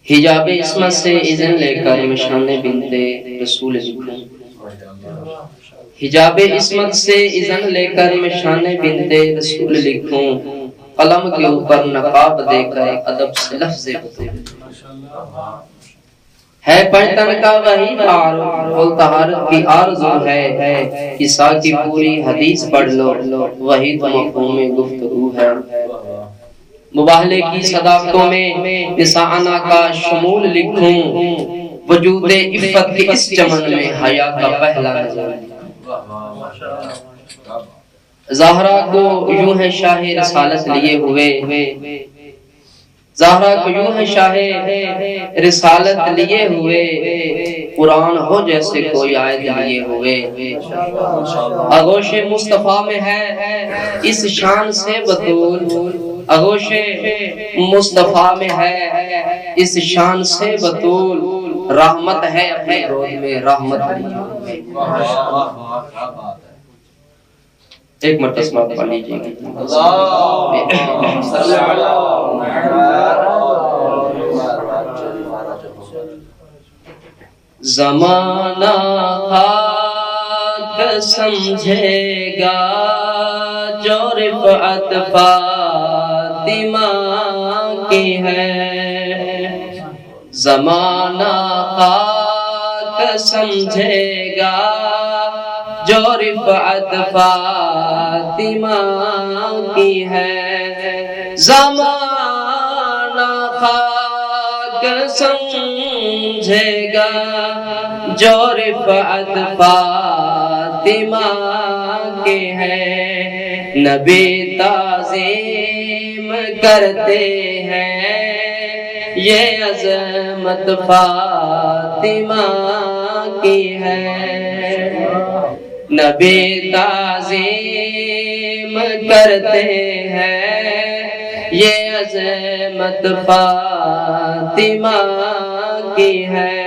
حجاب عصمت سے اذن لے کر میں شان بنت رسول لکھوں، حجاب عصمت سے اذن لے کر میں شان بنت رسول لکھوں، قلم کے اوپر نقاب دے کر ادب سے لفظ بتوں، ہے پنجتن کا وہی طہارت کی آرزو ہے، عیسیٰ کی پوری حدیث پڑھ لو وہی تو مفہوم گفتگو ہے، مباہلے کی صداقتوں میں نساءنا کا شمول لکھوں، وجود عفت کے اس چمن میں حیا کا پہلا نظر، زہرا کو یوں ہے شاہ رسالت لیے ہوئے، زہرا کو یوں ہے شاہ رسالت لیے ہوئے، قرآن ہو جیسے کوئی آیت لیے ہوئے، آغوش مصطفیٰ میں ہے اس شان سے بطول، آغوش مصطفیٰ میں ہے اس شان سے بطول، رحمت ہے اپنے روز میں رحمت لیے ہوئے۔ ایک مرتبہ پڑھ لیجیے گا۔ زمانہ خاک سمجھے گا جو رفعت فاطمہ کی ہے، زمانہ خاک سمجھے گا جو رفعت فاطمہ کی ہے، زمانہ خاک سمجھے گا جو رفعت فاطمہ کی ہے، نبی تعظیم کرتے ہیں یہ عظمت فاطمہ کی ہے، نبی تعظیم کرتے ہیں یہ عظمت فاطمہ کی ہے،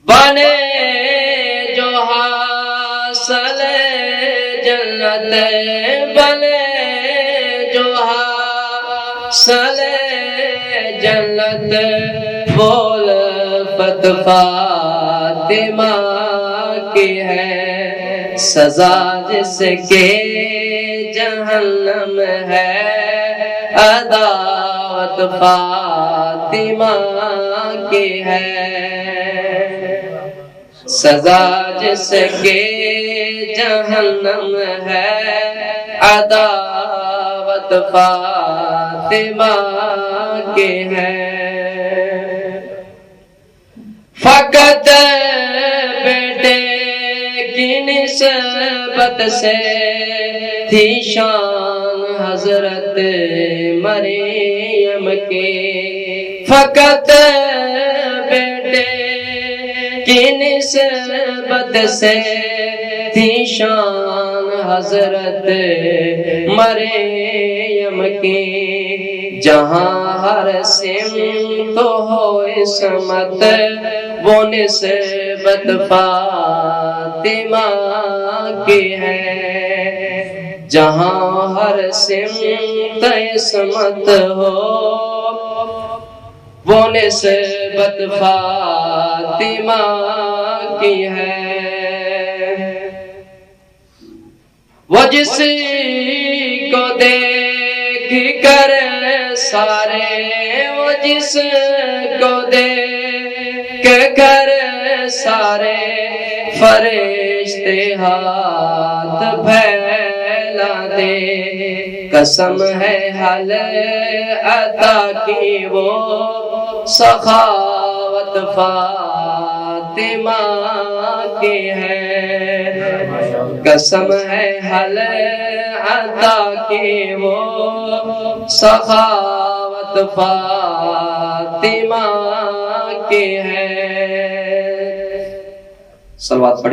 بنے جو حاصل جنت، بنے جو حاصل جنت، بول فت فاطمہ کی ہے، سزا جس کے جہنم ہے، عداوت فاطمہ کی ہے، سزا جس کے جہنم ہے، عداوت فاطمہ کی ہے، فقط بیٹے کی نسبت سے تھی شان حضرت مریم کی، فقط بیٹے کی نسبت سے تھی شان حضرت مریم کی، جہاں ہر سمت ہو عصمت وہ نسبت فاطمہ کی ہے، جہاں ہر سمت عصمت ہو وہ نسبت فاطمہ کی ہے، وہ جس کو دیکھ کر سارے، وہ جس کو دیکھ کر سارے فرشتے ہاتھ پھیلا دے، قسم ہے حل عطا کی وہ سخاوت فاطمہ کی ہے، قسم ہے حل عطا کی وہ سخاوت فاطمہ کی ہے، صلوات پڑھ